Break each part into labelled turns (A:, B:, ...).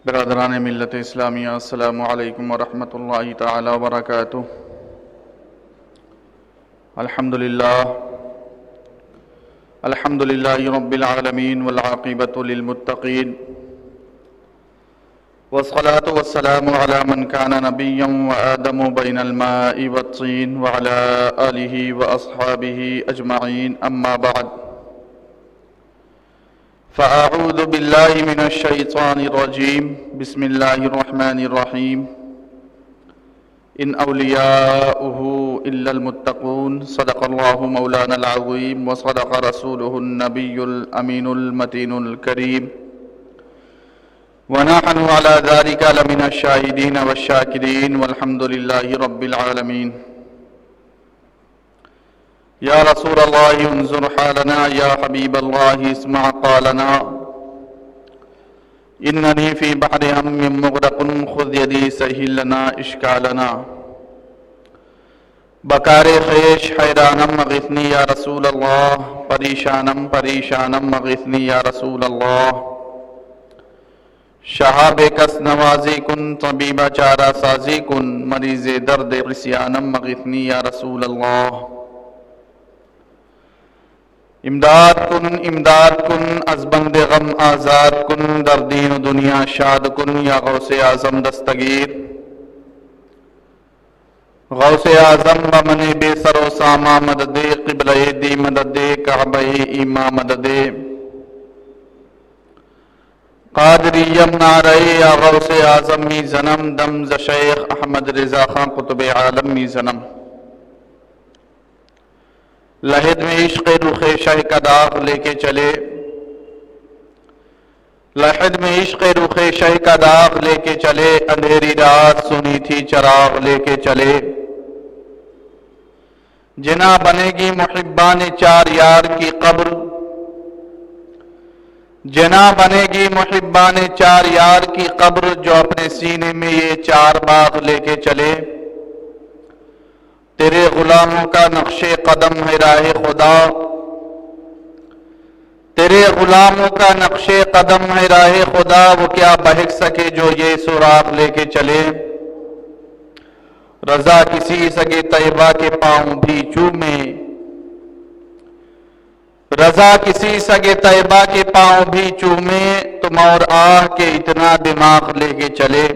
A: برادران ملت اسلامیہ، السلام علیکم ورحمۃ اللہ تعالی وبرکاتہ۔ الحمدللہ رب العالمین والعاقبۃ للمتقین، والصلاة والسلام علی من کان نبیا وآدم بین الماء والطین وعلی آلہ واصحابہ اجمعین، اما بعد فأعوذ باللہ من الشیطان الرجیم، بسم اللہ الرحمن الرحیم۔ ان اولیاؤہ الا المتقون، صدق اللہ مولانا العظیم وصدق رسولہ النبی الامین المتین الکریم، ونحن علی ذلک لمن الشاہدین والشاکرین، والحمد للہ رب العالمین۔ یا رسول اللہ انظر حالنا، یا حبیب اللہ اسمع قالنا، اننی فی بحر ہم مغرق، خذ یدی سہل لنا اشکالنا۔ بکار خیش حیرانم اغثنی یا رسول اللہ، پریشانم پریشانم اغثنی یا رسول اللہ۔ شہاب کس نوازی کن، طبیب چارہ سازی کن، مریض درد عصیانم اغثنی یا رسول اللہ۔ امداد کن از بند غم آزاد کن، در دین و دنیا شاد کن، یا غوث اعظم دستگیر۔ غوث اعظم بمن بے سر و ساما مدد، قبلہ دی مدد، کعبہ ایما مدد، قادریم نعرہ یا غوث اعظم می زنم، دم ز شیخ احمد رضا خان قطب عالم می زنم۔ لحد میں عشق رخ شہ کا داغ لے کے چلے، لحد میں عشق رخ شہ کا داغ لے کے چلے، اندھیری رات سنی تھی چراغ لے کے چلے۔ جنا بنے گی محبان چار یار کی قبر، جنا بنے گی محبان چار یار کی قبر، جو اپنے سینے میں یہ چار باغ لے کے چلے۔ تیرے غلاموں کا نقش قدم ہے راہ خدا، تیرے غلاموں کا نقش قدم ہے راہ خدا، وہ کیا بہک سکے جو یہ سراغ لے کے چلے۔ رضا کسی سگے طیبہ کے پاؤں بھی چومے، رضا کسی سگے طیبہ کے پاؤں بھی چومے، تم اور آہ کے اتنا دماغ لے کے چلے۔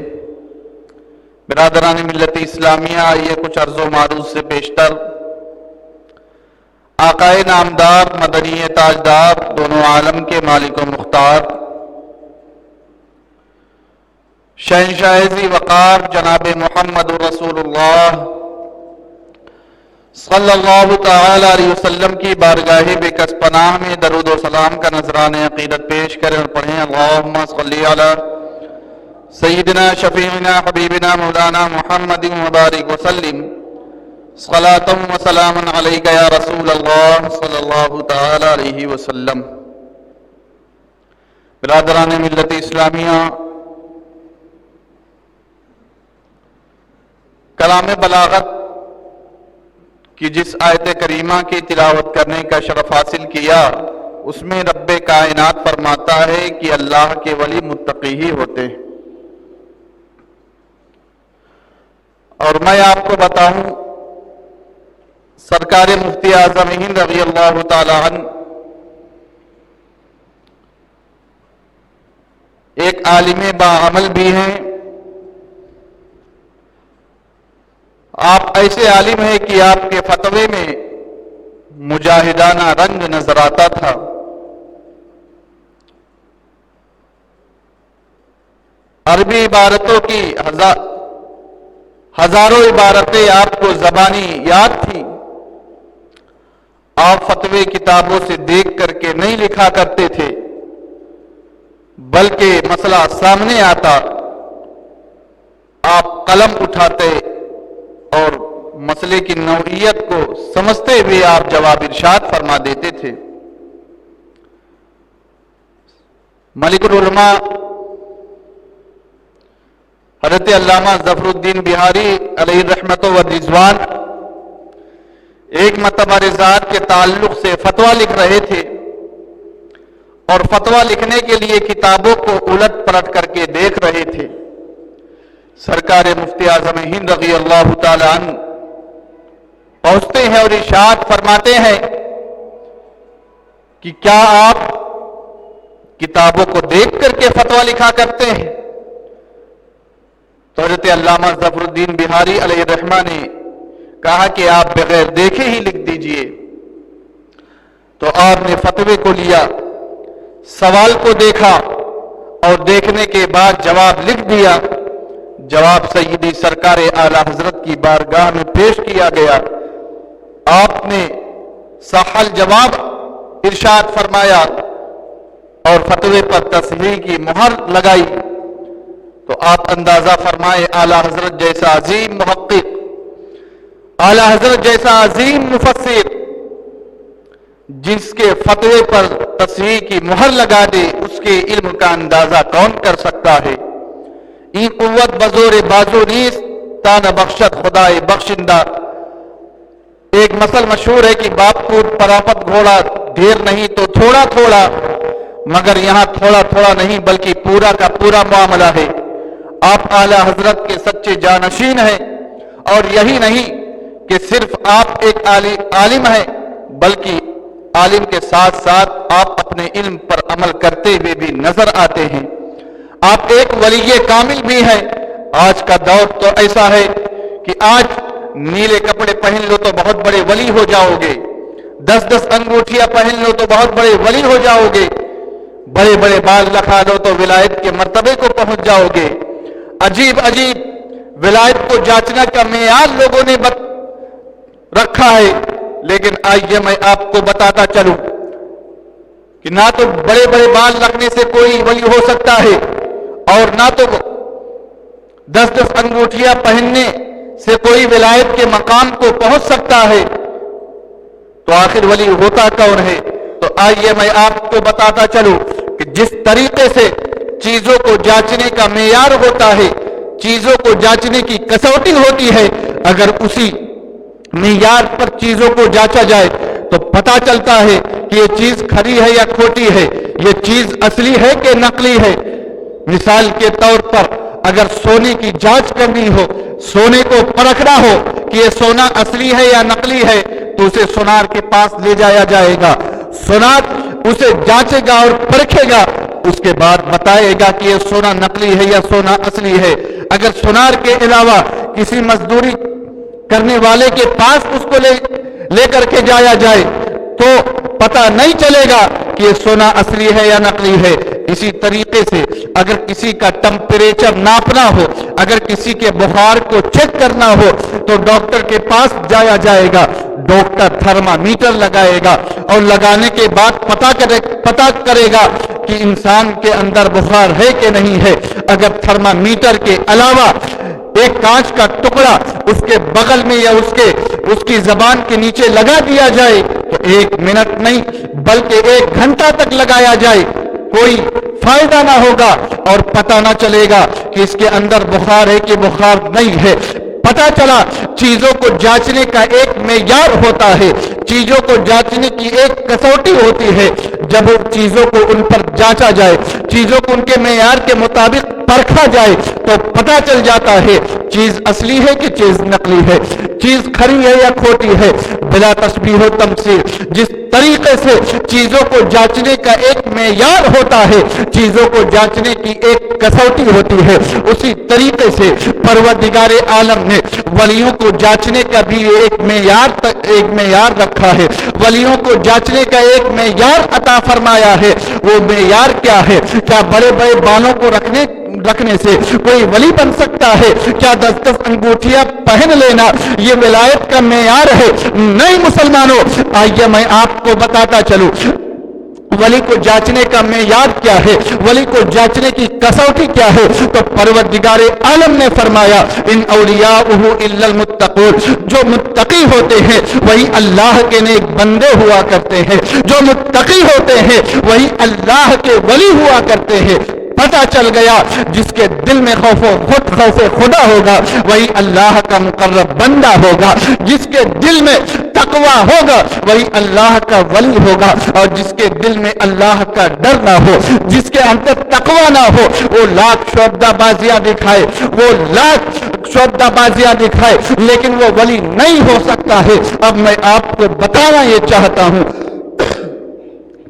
A: برادران ملت اسلامیہ، آئیے کچھ عرض و معروض سے پیشتر آقائے نامدار، مدنی تاجدار، دونوں عالم کے مالک و مختار، شہنشاہ ذی وقار جناب محمد رسول اللہ صلی اللہ تعالی علیہ وسلم کی بارگاہ بے کس پناہ میں درود و سلام کا نذران عقیدت پیش کریں اور پڑھیں۔ اللہم صلی علی سیدنا شفیعنا حبیبنا مولانا محمد مبارک وسلم، صلاۃ و سلام علیک یا رسول اللہ صلی اللہ تعالی علیہ وسلم۔ برادران ملت اسلامیہ، کلام بلاغت کی جس آیت کریمہ کی تلاوت کرنے کا شرف حاصل کیا، اس میں رب کائنات فرماتا ہے کہ اللہ کے ولی متقی ہی ہوتے ہیں۔ اور میں آپ کو بتاؤں، سرکار مفتی اعظم ہند رضی اللہ تعالی عنہ ایک عالم باعمل بھی ہیں۔ آپ ایسے عالم ہیں کہ آپ کے فتوے میں مجاہدانہ رنگ نظر آتا تھا۔ عربی عبارتوں کی ہزاروں عبارتیں آپ کو زبانی یاد تھی۔ آپ فتوے کتابوں سے دیکھ کر کے نہیں لکھا کرتے تھے، بلکہ مسئلہ سامنے آتا، آپ قلم اٹھاتے اور مسئلے کی نوعیت کو سمجھتے ہوئے آپ جواب ارشاد فرما دیتے تھے۔ ملک العلماء حضرت علامہ ظفر الدین بہاری علیہ الرحمت والرضوان ایک مرتبہ رضاعت کے تعلق سے فتویٰ لکھ رہے تھے۔ اور فتویٰ لکھنے کے لیے کتابوں کو الٹ پلٹ کر کے دیکھ رہے تھے۔ سرکار مفتی اعظم ہند رضی اللہ تعالی عنہ پہنچتے ہیں اور ارشاد فرماتے ہیں کہ کیا آپ کتابوں کو دیکھ کر کے فتویٰ لکھا کرتے ہیں؟ تو حضرت علامہ ظفر الدین بہاری علیہ الرحمہ نے کہا کہ آپ بغیر دیکھے ہی لکھ دیجئے۔ تو آپ نے فتوے کو لیا، سوال کو دیکھا اور دیکھنے کے بعد جواب لکھ دیا۔ جواب سیدی سرکار اعلی حضرت کی بارگاہ میں پیش کیا گیا۔ آپ نے صح الجواب ارشاد فرمایا اور فتوے پر تصحیح کی مہر لگائی۔ تو آپ اندازہ فرمائے اعلی حضرت جیسا عظیم محقق، اعلی حضرت جیسا عظیم مفسر جس کے فتوے پر تصحیح کی مہر لگا دے، اس کے علم کا اندازہ کون کر سکتا ہے؟ ای قوت بزور بازو نیست تان بخشت خدائے بخشندہ۔ ایک مثل مشہور ہے کہ باپ کو پراپت گھوڑا، ڈھیر نہیں تو تھوڑا تھوڑا، مگر یہاں تھوڑا تھوڑا نہیں بلکہ پورا کا پورا معاملہ ہے۔ آپ اعلی حضرت کے سچے جانشین ہیں، اور یہی نہیں کہ صرف آپ ایک عالم ہیں بلکہ عالم کے ساتھ ساتھ آپ اپنے علم پر عمل کرتے ہوئے بھی نظر آتے ہیں۔ آپ ایک ولی کامل بھی ہیں۔ آج کا دور تو ایسا ہے کہ آج نیلے کپڑے پہن لو تو بہت بڑے ولی ہو جاؤ گے، 10 انگوٹھیاں پہن لو تو بہت بڑے ولی ہو جاؤ گے، بڑے بڑے بال رکھا لو تو ولایت کے مرتبے کو پہنچ جاؤ گے۔ عجیب عجیب ولایت کو جانچنے کا معیار لوگوں نے رکھا ہے، لیکن آئیے میں آپ کو بتاتا چلوں کہ نہ تو بڑے بڑے بال رکھنے سے کوئی ولی ہو سکتا ہے، اور نہ تو 10 انگوٹھیاں پہننے سے کوئی ولایت کے مقام کو پہنچ سکتا ہے۔ تو آخر ولی ہوتا کون ہے؟ تو آئیے میں آپ کو بتاتا چلوں کہ جس طریقے سے چیزوں کو جانچنے کا معیار ہوتا ہے، چیزوں کو جانچنے کی کسوٹی ہوتی ہے، اگر اسی معیار پر چیزوں کو جانچا جائے تو پتہ چلتا ہے کہ یہ چیز کھری ہے یا کھوٹی ہے، یہ چیز اصلی ہے کہ نقلی ہے۔ مثال کے طور پر اگر سونے کی جانچ کرنی ہو، سونے کو پرکھنا ہو کہ یہ سونا اصلی ہے یا نقلی ہے، تو اسے سونار کے پاس لے جایا جائے گا، سونار اسے جانچے گا اور پرکھے گا، اس کے بعد بتائے گا کہ یہ سونا نقلی ہے یا سونا اصلی ہے۔ اگر سونار کے علاوہ کسی مزدوری کرنے والے کے پاس اس کو لے کر کے جایا جائے تو پتہ نہیں چلے گا کہ یہ سونا اصلی ہے یا نقلی ہے۔ اسی طریقے سے اگر کسی کا ٹمپریچر ناپنا ہو، اگر کسی کے بخار کو چیک کرنا ہو تو ڈاکٹر کے پاس جایا جائے گا، ڈاکٹر تھرمامیٹر لگائے گا اور لگانے کے بعد پتہ کرے گا کہ انسان کے اندر بخار ہے کہ نہیں ہے۔ اگر تھرمامیٹر کے علاوہ ایک کانچ کا ٹکڑا اس کے بغل میں یا اس کی زبان کے نیچے لگا دیا جائے تو 1 منٹ نہیں بلکہ 1 گھنٹہ تک لگایا جائے، کوئی فائدہ نہ ہوگا اور پتہ نہ چلے گا کہ اس کے اندر بخار ہے کہ بخار نہیں ہے۔ پتہ چلا چیزوں کو جانچنے کا ایک معیار ہوتا ہے، چیزوں کو جانچنے کی ایک کسوٹی ہوتی ہے۔ جب چیزوں کو ان پر جانچا جائے، چیزوں کو ان کے معیار کے مطابق پرکھا جائے تو پتہ چل جاتا ہے چیز اصلی ہے کہ چیز نقلی ہے، چیز کھری ہے یا کھوٹی ہے، بلا تشبیہ و تمثیل۔ جس طریقے سے چیزوں کو جانچنے کا ایک معیار ہوتا ہے، چیزوں کو جانچنے کی ایک کسوٹی ہوتی ہے، اسی طریقے سے پروردگار عالم نے ولیوں کو جانچنے کا بھی ایک معیار رکھا ہے، ولیوں کو جانچنے کا ایک معیار عطا فرمایا ہے۔ وہ معیار کیا ہے؟ کیا بڑے بڑے بالوں کو رکھنے سے کوئی ولی بن سکتا ہے؟ کیا 10 انگوٹھیاں پہن لینا یہ ولایت کا معیار ہے؟ نہیں مسلمانوں، آئیے میں آپ کو بتاتا چلوں ولی کو جانچنے کا معیار کیا ہے، ولی کو جانچنے کی کسوٹی کیا ہے۔ تو پروردگار عالم نے فرمایا ان اولیاءہ الا المتقون، جو متقی ہوتے ہیں وہی اللہ کے نیک بندے ہوا کرتے ہیں، جو متقی ہوتے ہیں وہی اللہ کے ولی ہوا کرتے ہیں۔ پتہ چل گیا جس کے دل میں خوف خدا ہوگا وہی اللہ کا مقرب بندہ ہوگا، جس کے دل میں تقوی
B: تقوی ہوگا وہی اللہ کا ولی ہوگا، اور جس کے دل میں اللہ کا ڈر نہ ہو، جس کے اندر تقوی نہ ہو، وہ لاکھ شعبدہ بازیاں دکھائے، وہ لاکھ شعبدہ بازیاں دکھائے، لیکن وہ ولی نہیں ہو سکتا ہے۔ اب میں آپ کو بتانا یہ چاہتا ہوں،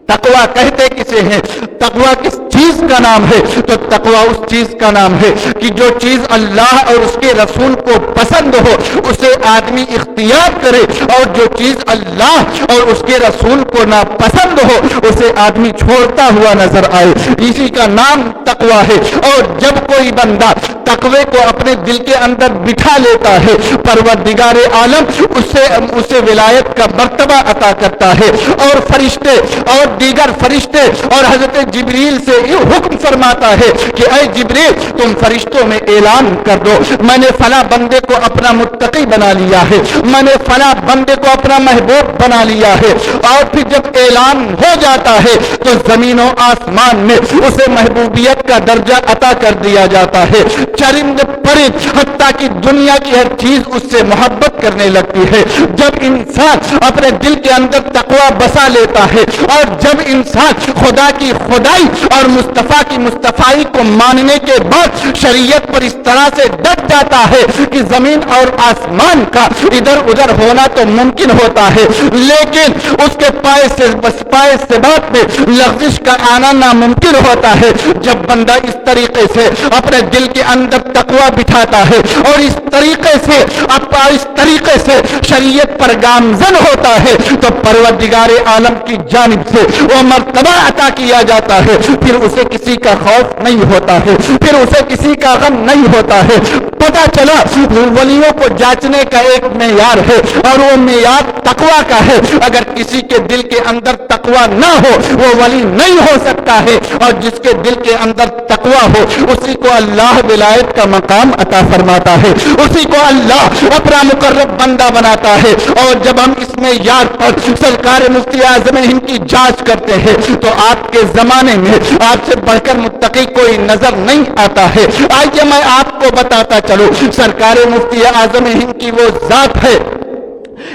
B: تقوی کہتے کسے ہیں؟ تقوی کس چیز کا نام ہے؟ تو تقوی اس چیز کا نام ہے کہ جو چیز اللہ اور اس کے رسول کو پسند ہو اسے آدمی اختیار کرے، اور جو چیز اللہ اور اس کے رسول کو ناپسند ہو اسے آدمی چھوڑتا ہوا نظر آئے، اسی کا نام تقوی ہے۔ اور جب کوئی بندہ تقوی کو اپنے دل کے اندر بٹھا لیتا ہے، پروردگار عالم اسے ولایت کا مرتبہ عطا کرتا ہے، اور فرشتے اور دیگر فرشتے اور حضرت جبریل سے یہ حکم فرماتا ہے کہ اے جبریل تم فرشتوں میں اعلان کر دو میں نے فلاں بندے کو اپنا متقی بنا لیا ہے، میں نے فلاں بندے کو اپنا محبوب بنا لیا ہے۔ اور پھر جب اعلان ہو جاتا ہے تو زمین و آسمان میں اسے محبوبیت کا درجہ عطا کر دیا جاتا ہے، چرند پرند حتیٰ کہ دنیا کی ہر چیز اس سے محبت کرنے لگتی ہے۔ جب انسان اپنے دل کے اندر تقوی بسا لیتا ہے، اور جب انسان خدا کی خدائی اور مصطفیٰ کی مصطفائی کو ماننے کے بعد شریعت پر اس طرح سے ڈٹ جاتا ہے کہ زمین اور آسمان کا ادھر ادھر ہونا تو ممکن ہوتا ہے، لیکن اس کے پائے سے بات میں لغزش کا آنا ناممکن ہوتا ہے۔ جب بندہ اس طریقے سے اپنے دل کے اندر تقوی بٹھاتا ہے اور اس طریقے سے شریعت پر گامزن ہوتا ہے تو پروردگار عالم کی جانب سے وہ مرتبہ عطا کیا جاتا ہے، پھر اسے کسی کا خوف نہیں ہوتا ہے، پھر اسے کسی کا غم نہیں ہوتا ہے۔ پتہ چلا ولیوں کو جانچنے کا ایک معیار ہے، اور وہ معیار تقوی کا ہے۔ اگر کسی کے دل کے اندر تقوی نہ ہو وہ ولی نہیں ہو سکتا ہے، اور جس کے دل کے اندر تقوی ہو اسی کو اللہ ولایت کا مقام عطا فرماتا ہے، اسی کو اللہ اپنا مقرب بندہ بناتا ہے۔ اور جب ہم اس معیار پر سرکار مفتی اعظم ہند کی جانچ کرتے ہیں تو آپ کے زمانے میں آپ سے بڑھ کر متقی کوئی نظر نہیں آتا ہے۔ آئیے میں آپ کو بتاتا چلوں، سرکار مفتی اعظم ہند کی وہ ذات ہے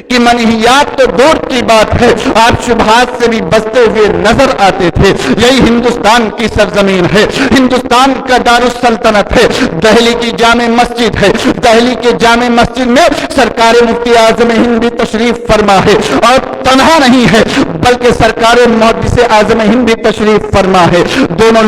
B: کہ منہیات تو دور کی بات ہے، آپ شبہات سے بھی بچتے ہوئے نظر آتے تھے۔ یہی ہندوستان کی سرزمین ہے، ہندوستان کا دارالسلطنت ہے، دہلی کی جامع مسجد ہے۔ دہلی کے جامع مسجد میں سرکار مفتی اعظم ہند بھی تشریف فرما ہے، اور تنہا نہیں ہے بلکہ سرکار محدث اعظم ہند بھی تشریف فرما ہے۔ دونوں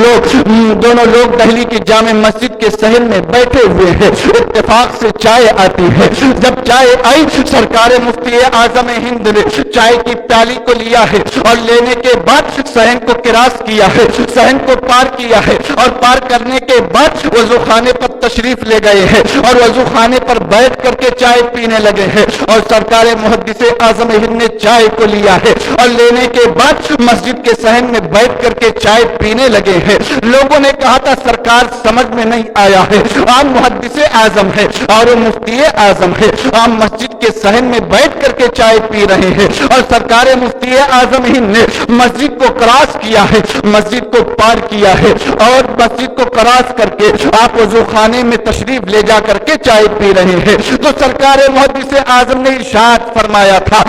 B: لوگ دہلی کی جامع مسجد کے صحن میں بیٹھے ہوئے ہیں، اتفاق سے چائے آتی ہے۔ جب چائے آئی سرکار مفتی اعظم ہند نے چائے کی پیالی کو لیا ہے، اور لینے کے بعد صحن کو کراس کیا ہے، صحن کو پار کیا ہے، اور پار کرنے کے بعد وضو خانے پر تشریف لے گئے ہیں، اور وضو خانے پر بیٹھ کر کے چائے پینے لگے ہیں۔ اور سرکار محدث اعظم ہند نے چائے کو لیا ہے، اور لینے کے بعد مسجد کے صحن میں بیٹھ کر کے چائے پینے لگے ہیں۔ لوگوں نے کہا تھا سرکار سمجھ میں نہیں آیا ہے، عام محدث اعظم ہے اور وہ مفتی اعظم ہے، عام مسجد کے صحن میں بیٹھ کر کے چائے پی رہے ہیں، اور سرکار مفتی اعظم ہند نے مسجد کو کراس کیا ہے، مسجد کو پار کیا ہے، اور مسجد کو کراس کر کے آپ وضو خانے میں تشریف لے جا کر کے چائے پی رہے ہیں۔ تو سرکار محدث اعظم نے ارشاد فرمایا تھا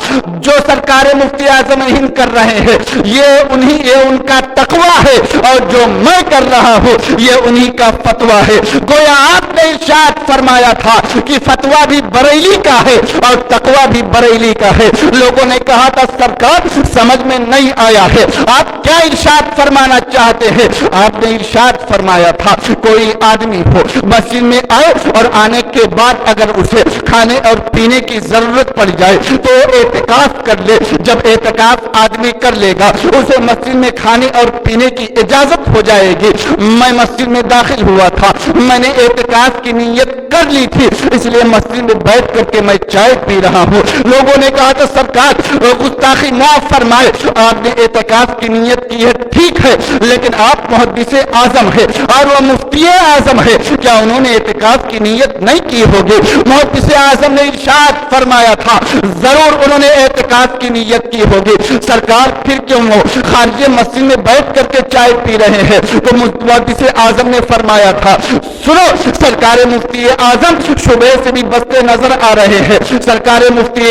B: جو سرکار مفتی اعظم ہند کر رہے ہیں یہ ان کا تقوی ہے، اور جو میں کر رہا ہوں یہ انہی کا فتویٰ ہے۔ گویا آپ نے ارشاد فرمایا تھا کہ فتویٰ بھی بریلی کا ہے اور تقوی بھی بریلی کا ہے۔ لوگوں نے کہا تھا سرکار سمجھ میں نہیں آیا ہے، آپ کیا ارشاد فرمانا چاہتے ہیں؟ آپ نے ارشاد فرمایا تھا کوئی آدمی ہو مسجد میں آئے اور آنے کے بعد اگر اسے کھانے اور پینے کی ضرورت پڑ جائے تو اعتکاف کر لے، جب اعتکاف آدمی کر لے گا اسے مسجد میں کھانے اور پینے کی اجازت ہو جائے گی۔ میں مسجد میں داخل ہوا تھا، میں نے اعتکاف کی نیت کر لی تھی، اس لیے مسجد میں بیٹھ کر کے میں چائے پی رہا ہوں۔ لوگوں نے کہا تھا سرکار گستاخی معاف فرمائے، آپ نے اعتکاف کی نیت کی ہے ٹھیک ہے، لیکن آپ محدث اعظم ہے اور وہ مفتی اعظم ہے، کیا انہوں نے اعتکاف کی نیت نہیں کی ہوگی؟ محدث اعظم نے ارشاد فرمایا تھا ضرور انہوں نے اعتکاف کی نیت کی ہوگی۔ سرکار پھر کیوں وہ خارج مسجد میں بیٹھ کر کے چائے پی رہے ہیں؟ تو محدث اعظم نے فرمایا تھا سنو، سرکار مفتی اعظم شبہ سے بھی بچتے نظر آ رہے ہیں، سرکار مفتی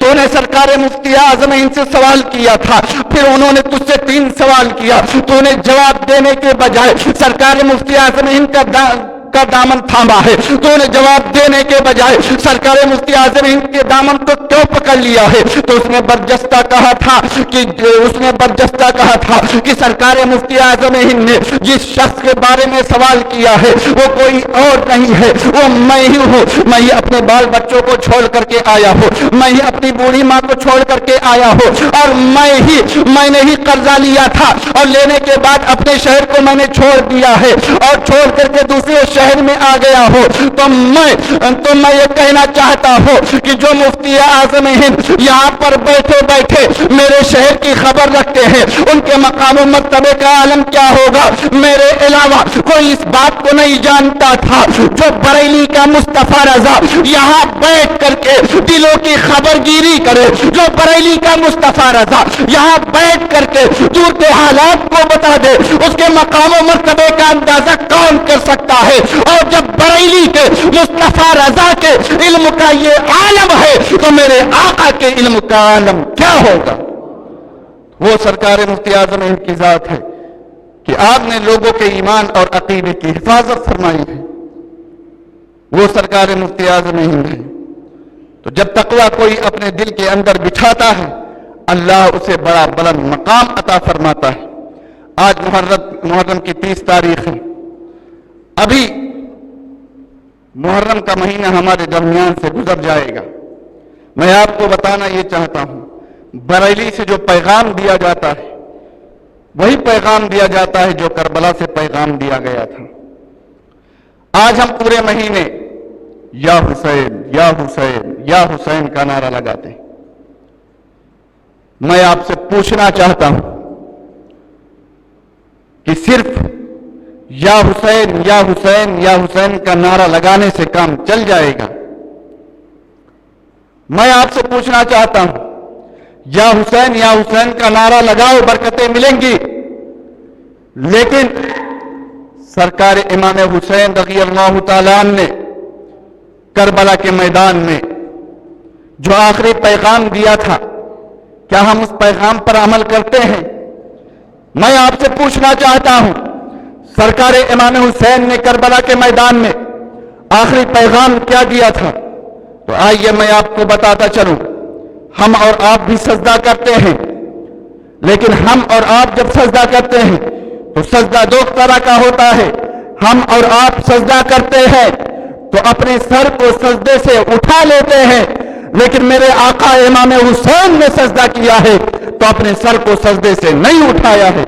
B: تو نے سرکار مفتی اعظم ہند سے سوال کیا تھا، پھر انہوں نے تجھ سے 3 سوال کیا، تو نے جواب دینے کے بجائے سرکار مفتی اعظم ہند کا دامن تھاما ہے، تو نے جواب دینے کے بجائے سرکار مفتی اعظم ہند کے دامن کو کیوں پکڑ لیا ہے؟ تو اس نے برجستہ کہا تھا کہ سرکار مفتی اعظم ہند نے جس شخص کے بارے میں سوال کیا ہے وہ کوئی اور نہیں ہے، وہ میں ہی ہوں، میں ہی اپنے بال بچوں کو چھوڑ کر کے آیا ہوں، میں ہی اپنی بوڑھی ماں کو چھوڑ کر کے آیا ہوں، اور میں نے ہی قرضہ لیا تھا، اور لینے کے بعد اپنے شہر کو میں نے چھوڑ دیا ہے اور چھوڑ کر کے دوسرے شہر میں آ گیا ہوں۔ تو میں یہ کہنا چاہتا ہوں کہ جو مفتی اعظم ہند یہاں پر بیٹھے بیٹھے میرے شہر کی خبر رکھتے ہیں، ان کے مقام و مرتبے کا عالم کیا ہوگا؟ میرے علاوہ کوئی اس بات کو نہیں جانتا تھا جو بریلی کا مصطفیٰ رضا یہاں بیٹھ کر کے دلوں کی خبر گیری کرے، جو بریلی کا مصطفیٰ رضا یہاں بیٹھ کر کے دور کے حالات کو بتا دے، اس کے مقام و مرتبے کا اندازہ کون کر سکتا ہے؟ اور جب بریلی کے مصطفیٰ رضا کے علم کا یہ عالم ہے تو میرے آقا کے علم کا عالم کیا ہوگا؟ وہ سرکار مفتی اعظم ہند کی ذات ہے کہ آپ نے لوگوں کے ایمان اور عقیدے کی حفاظت فرمائی ہے، وہ سرکار مفتی اعظم ہند ہے۔ تو جب تقویٰ کوئی اپنے دل کے اندر بٹھاتا ہے، اللہ اسے بڑا بلند مقام عطا فرماتا ہے۔ آج محرم کی 30 تاریخ ہے، ابھی محرم کا مہینہ ہمارے درمیان سے گزر جائے گا۔ میں آپ کو بتانا یہ چاہتا ہوں، بریلی سے جو پیغام دیا جاتا ہے وہی پیغام دیا جاتا ہے جو کربلا سے پیغام دیا گیا تھا۔ آج ہم پورے مہینے یا حسین یا حسین یا حسین کا نعرہ لگاتے ہیں۔ میں آپ سے پوچھنا چاہتا ہوں کہ صرف یا حسین یا حسین یا حسین کا نعرہ لگانے سے کام چل جائے گا؟ میں آپ سے پوچھنا چاہتا ہوں، یا حسین کا نعرہ لگاؤ برکتیں ملیں گی، لیکن سرکار امام حسین رضی اللہ تعالیٰ عنہ نے کربلا کے میدان میں جو آخری پیغام دیا تھا، کیا ہم اس پیغام پر عمل کرتے ہیں؟ میں آپ سے پوچھنا چاہتا ہوں، سرکار امام حسین نے کربلا کے میدان میں آخری پیغام کیا دیا تھا؟ تو آئیے میں آپ کو بتاتا چلوں۔ ہم اور آپ بھی سجدہ کرتے ہیں، لیکن ہم اور آپ جب سجدہ کرتے ہیں تو سجدہ دو طرح کا ہوتا ہے۔ ہم اور آپ سجدہ کرتے ہیں تو اپنے سر کو سجدے سے اٹھا لیتے ہیں، لیکن میرے آقا امام حسین نے سجدہ کیا ہے تو اپنے سر کو سجدے سے نہیں اٹھایا ہے۔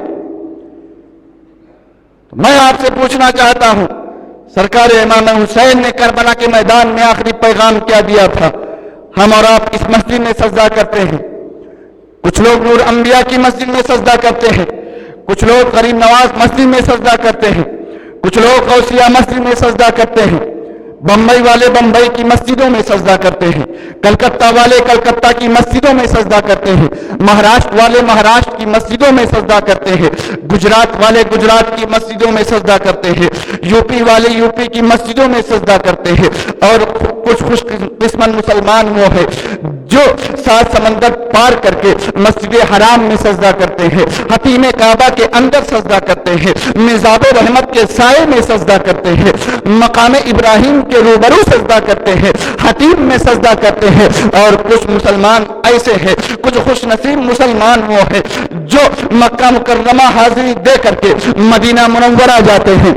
B: تو میں آپ سے پوچھنا چاہتا ہوں، سرکار امام حسین نے کربلا کے میدان میں آخری پیغام کیا دیا تھا؟ ہم اور آپ اس مسجد میں سجدہ کرتے ہیں، کچھ لوگ نور انبیاء کی مسجد میں سجدہ کرتے ہیں، کچھ لوگ غریب نواز مسجد میں سجدہ کرتے ہیں، کچھ لوگ غوثیہ مسجد میں سجدہ کرتے ہیں، بمبئی والے بمبئی کی مسجدوں میں سجدہ کرتے ہیں، کلکتہ والے کلکتہ کی مسجدوں میں سجدہ کرتے ہیں، مہاراشٹر والے مہاراشٹر کی مسجدوں میں سجدہ کرتے ہیں، گجرات والے گجرات کی مسجدوں میں سجدہ کرتے ہیں، یو پی والے یو پی کی مسجدوں میں سجدہ کرتے ہیں، اور کچھ خوش قسمت مسلمان وہ ہے جو 7 سمندر پار کر کے مسجد حرام میں سجدہ کرتے ہیں، حتیم کعبہ کے اندر سجدہ کرتے ہیں، میزاب رحمت کے سائے میں سجدہ کرتے ہیں، مقام ابراہیم کے روبرو سجدہ کرتے ہیں، حتیم میں سجدہ کرتے ہیں۔ اور کچھ مسلمان ایسے ہیں، کچھ خوش نصیب مسلمان وہ ہیں جو مکہ مکرمہ حاضری دے کر کے مدینہ منورہ جاتے ہیں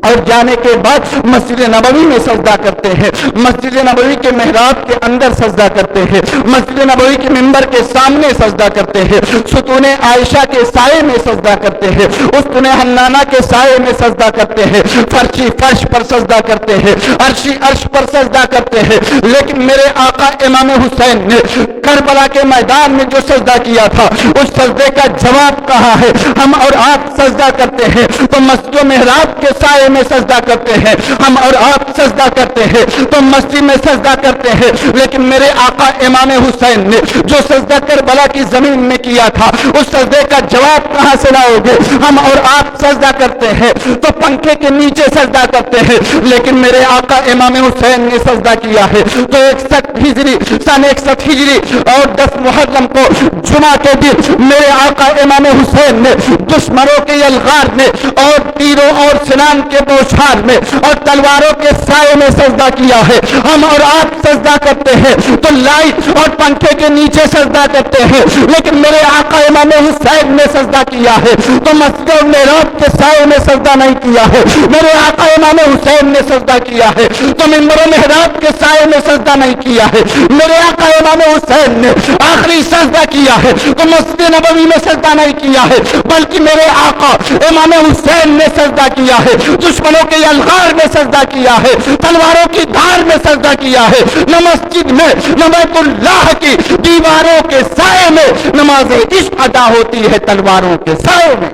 B: اور جانے کے بعد مسجد نبوی میں سجدہ کرتے ہیں، مسجد نبوی کے محراب کے اندر سجدہ کرتے ہیں، مسجد نبوی کے منبر کے سامنے سجدہ کرتے ہیں، ستون عائشہ کے سائے میں سجدہ کرتے ہیں، استون حنانہ کے سائے میں سجدہ کرتے ہیں، فرشی فرش پر سجدہ کرتے ہیں، عرشی عرش پر سجدہ کرتے ہیں۔ لیکن میرے آقا امام حسین نے کربلا کے میدان میں جو سجدہ کیا تھا اس سجدے کا جواب کہا ہے؟ ہم اور آپ سجدہ کرتے ہیں تو مسجد و محراب کے سائے میں سجدہ کرتے ہیں، ہم اور آپ سجدہ کرتے ہیں تو مسجد میں سجدہ کرتے ہیں، لیکن میرے آقا امام حسین نے جو سجدہ کربلا کی زمین میں کیا تھا اس سجدے کا جواب کہاں سے لاؤ گے؟ ہم اور آپ سجدہ کرتے ہیں تو پنکھے کے نیچے سجدہ کرتے ہیں، لیکن میرے آقا امام حسین نے سجدہ کیا ہے تو 61 ہجری اور 10 محرم کو جمعہ کے دن میرے آقا امام حسین نے دشمنوں کے یلغار میں اور تیروں اور سنان کے بوچھار میں اور تلواروں کے سائے میں سجدہ کیا ہے۔ ہم اور آپ سجدہ کرتے ہیں تو لائٹ اور پنکھے کے نیچے سجدہ کرتے ہیں، لیکن میرے آقا امام حسین نے سجدہ کیا ہے تو مسجد اور محراب کے سائے میں سجدہ نہیں کیا ہے۔ میرے آقا امام حسین نے سجدہ کیا ہے تو منبر و محراب کے سائے میں سجدہ نہیں کیا ہے۔ میرے آقا امام حسین نے آخری سجدہ کیا ہے تو مسجد نبوی میں سجدہ نہیں کیا ہے، بلکہ میرے آقا امام حسین نے سجدہ کیا ہے، دشمنوں کے یلغار میں سجدہ کیا ہے، تلواروں کی دھار میں سجدہ کیا ہے، نہ مسجد میں نہ بیت اللہ کی دیواروں کے سائے میں نماز عشق ادا ہوتی ہے، تلواروں کے سائے میں۔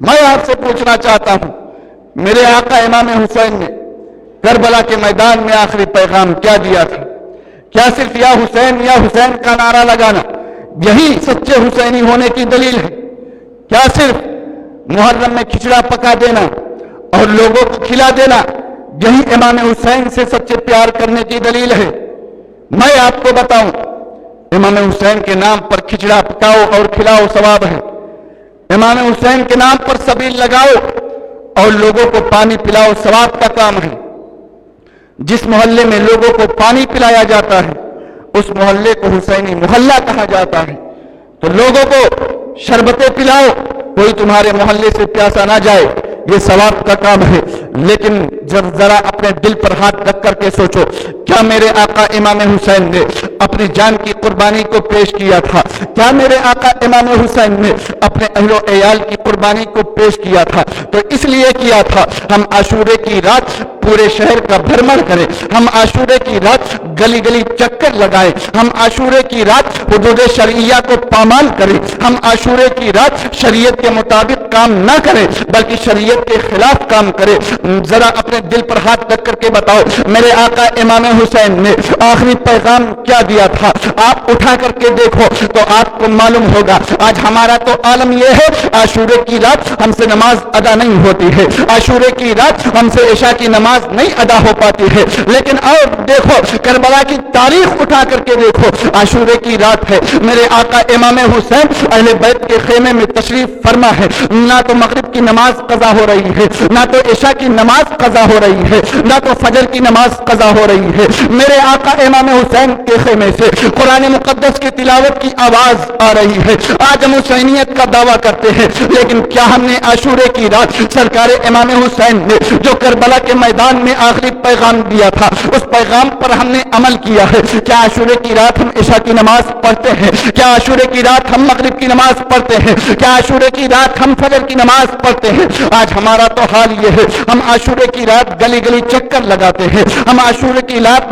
B: میں آپ سے پوچھنا چاہتا ہوں، میرے آقا امام حسین نے کربلا کے میدان میں آخری پیغام کیا دیا تھا؟ کیا صرف یا حسین کا نعرہ لگانا یہی سچے حسینی ہونے کی دلیل ہے؟ کیا صرف محرم میں کھچڑا پکا دینا اور لوگوں کو کھلا دینا یہی امام حسین سے سچے پیار کرنے کی دلیل ہے؟ میں آپ کو بتاؤں، امام حسین کے نام پر کھچڑا پکاؤ اور کھلاؤ ثواب ہے، امام حسین کے نام پر سبیل لگاؤ اور لوگوں کو پانی پلاؤ ثواب کا کام ہے۔ جس محلے میں لوگوں کو پانی پلایا جاتا ہے اس محلے کو حسینی محلہ کہا جاتا ہے، تو لوگوں کو شربتیں پلاؤ، کوئی تمہارے محلے سے پیاسا نہ جائے، یہ ثواب کا کام ہے۔ لیکن جب ذرا اپنے دل پر ہاتھ رکھ کر کے سوچو، کیا میرے آقا امام حسین نے اپنی جان کی قربانی کو پیش کیا تھا؟ کیا میرے آقا امام حسین نے اپنے اہل و عیال کی قربانی کو پیش کیا تھا؟ تو اس لیے کیا تھا ہم عاشورے کی رات پورے شہر کا بھرمر کریں، ہم عاشورے کی رات گلی گلی چکر لگائیں، ہم عاشورے کی رات حدود شرعیہ کو پامال کریں، ہم عاشورے کی رات شریعت کے مطابق کام نہ کریں بلکہ شریعت کے خلاف کام کریں۔ ذرا اپنے دل پر ہاتھ رکھ کر کے بتاؤ، میرے آقا امام حسین نے آخری پیغام کیا دیا تھا؟ آپ اٹھا کر کے دیکھو تو آپ کو معلوم ہوگا۔ آج ہمارا تو عالم یہ ہے، عاشورے کی رات ہم سے نماز ادا نہیں ہوتی ہے، عاشورے کی رات ہم سے عشاء کی نماز نہیں ادا ہو پاتی ہے، لیکن اور دیکھو کربلا کی تاریخ اٹھا کر کے دیکھو، عاشورے کی رات ہے، میرے آقا امام حسین اہل بیت کے خیمے میں تشریف فرما ہے، نہ تو مغرب کی نماز قضا ہو رہی ہے، نہ تو عشاء کی نماز قضا ہو رہی ہے، نہ تو فجر کی نماز قضا ہو رہی ہے۔ میرے آقا امام حسین کے خیمے سے قرآن مقدس کی تلاوت کی آواز آ رہی ہے۔ آج ہم حسینیت کا دعویٰ کرتے ہیں، لیکن کیا ہم نے عاشورے کی رات سرکار امام حسین نے جو کربلا کے میدان میں آخری پیغام دیا تھا اس پیغام پر ہم نے عمل کیا ہے؟ کیا عاشورے کی رات ہم عشاء کی نماز پڑھتے ہیں؟ کیا عاشورے کی رات ہم مغرب کی نماز پڑھتے ہیں؟ کیا عاشورے کی رات ہم فجر کی نماز پڑھتے ہیں؟ آج ہمارا تو حال یہ ہے، ہم عاشورے کی رات گلی گلی چکر لگاتے ہیں، ہم عاشورے کی رات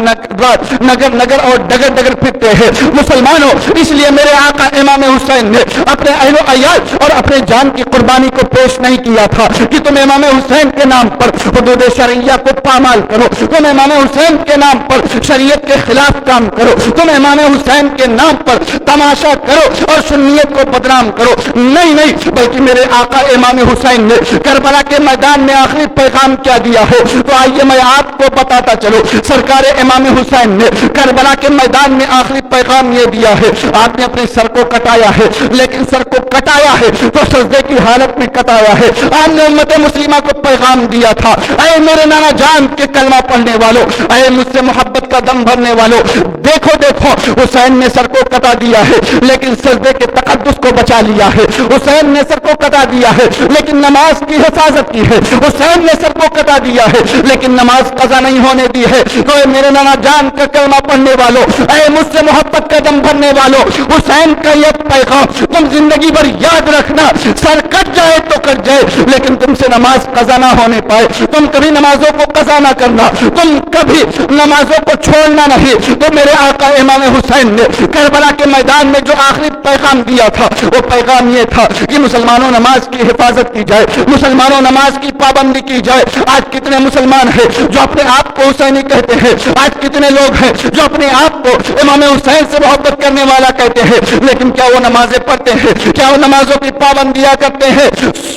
B: نگر نگر اور ڈگر ڈگر پھرتے ہیں۔ مسلمانوں، اس لیے میرے آقا امام حسین نے اپنے اہل و عیال اور اپنے جان کی قربانی کو پیش نہیں کیا تھا کہ تم امام حسین کے نام پر حدود شرعیہ کو پامال کرو، تم امام حسین کے نام پر شریعت کے خلاف کام کرو، تم امام حسین کے نام پر تماشا کرو اور سنیت کو بدنام کرو۔ نہیں، بلکہ میرے آقا امام حسین نے کربلا کے میدان میں آخری پیغام کیا دیا ہے؟ تو آئیے میں آپ کو بتاتا چلو، سرکار امام حسین نے کربلا کے میدان میں آخری پیغام یہ دیا ہے۔ آپ نے اپنے سر کو کٹایا ہے، لیکن سر کو کٹایا ہے تو سجدے کی حالت میں کٹایا ہے۔ آپ نے امت مسلمہ کو پیغام دیا تھا، اے میرے نانا جان کے کلمہ پڑھنے والوں، اے مجھ سے محبت کا دم بھرنے والوں، دیکھو حسین نے سر کو کٹا دیا ہے لیکن سجدے کے تقدس کو بچا لیا ہے۔ حسین نے سر کو کٹا دیا ہے لیکن نماز کی حفاظت کی ہے۔ حسین نے سر کو کٹا دیا ہے لیکن نماز قضا نہیں ہونے دی ہے۔ تو اے میرے نانا جان کا کلمہ پڑھنے والوں، اے مجھ سے محبت کا دم بھرنے والوں، حسین کا یہ پیغام تم زندگی بھر یاد رکھنا، سر کٹ جائے تو کٹ جائے لیکن تم سے نماز قضا نہ ہونے پائے، تم کبھی نمازوں کو قضا نہ کرنا، تم کبھی نمازوں کو چھوڑنا نہیں۔ تو میرے آقا امام حسین نے کربلا کے میدان میں جو آخری پیغام دیا تھا وہ پیغام یہ تھا کہ مسلمانوں نماز کی حفاظت کی جائے، مسلمانوں نماز کی پابندی کی جائے۔ آج کتنے مسلمان ہیں جو اپنے آپ کو حسینی کہتے ہیں، آج کتنے لوگ ہیں جو اپنے آپ کو امام حسین سے محبت کرنے والا کہتے ہیں، لیکن کیا وہ نمازیں پڑھتے ہیں؟ کیا وہ نمازوں کی پابندیاں کرتے ہیں؟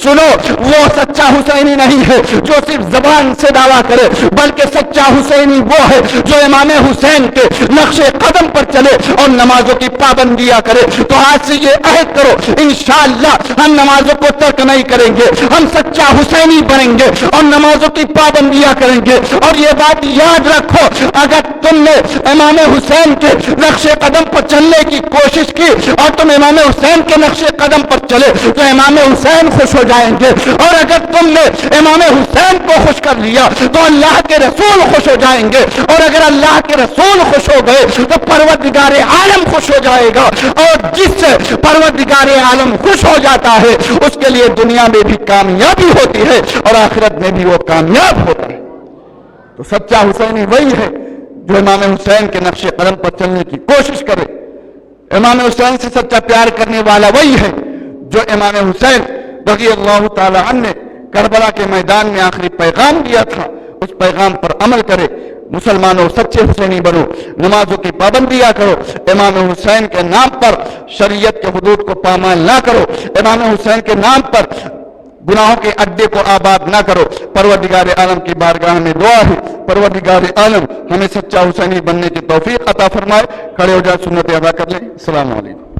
B: سنو، وہ سچا حسینی نہیں ہے جو صرف زبان سے دعویٰ کرے، بلکہ سچا حسینی وہ ہے جو امام حسین کے نقش قدم پر چلے اور نمازوں کی پابندیاں کرے۔ تو آج سے یہ عہد کرو، انشاءاللہ ہم نمازوں کو ترک نہیں کریں گے، ہم سچا حسینی بنیں گے اور نمازوں کی پابندیاں کریں گے۔ اور یہ بات یاد رکھو، اگر تم نے امام حسین کے نقش قدم پر چلنے کی کوشش کی اور تم امام حسین کے نقش قدم پر چلے تو امام حسین خوش ہو جائیں گے، اور اگر تم نے امام حسین کو خوش کر لیا تو اللہ کے رسول خوش ہو جائیں گے، اور اگر اللہ کے رسول خوش ہو گئے تو پروردگار عالم خوش ہو جائے گا، اور جس سے پروردگار عالم خوش ہو جاتا ہے اس کے لیے دنیا میں بھی کامیابی ہوتی ہے اور آخرت میں بھی وہ کامیاب ہوتا ہے۔ تو سچا حسینی وہی ہے جو امام حسین کے نقش قدم پر چلنے کی کوشش کرے۔ امام حسین سے سچا پیار کرنے والا وہی ہے جو امام حسین رضی اللہ تعالی عنہ نے کربلا کے میدان میں آخری پیغام دیا تھا اس پیغام پر عمل کرے۔ مسلمانوں سچے حسینی بنو، نمازوں کی پابندیاں کرو، امام حسین کے نام پر شریعت کے حدود کو پامال نہ کرو، امام حسین کے نام پر گناہوں کے اڈے کو آباد نہ کرو۔ پروردگار عالم کی بارگاہ میں دعا ہے، پروردگار عالم ہمیں سچا حسینی بننے کی توفیق عطا فرمائے۔ کھڑے ہو جا، سنت ادا کر لیں۔ السلام علیکم۔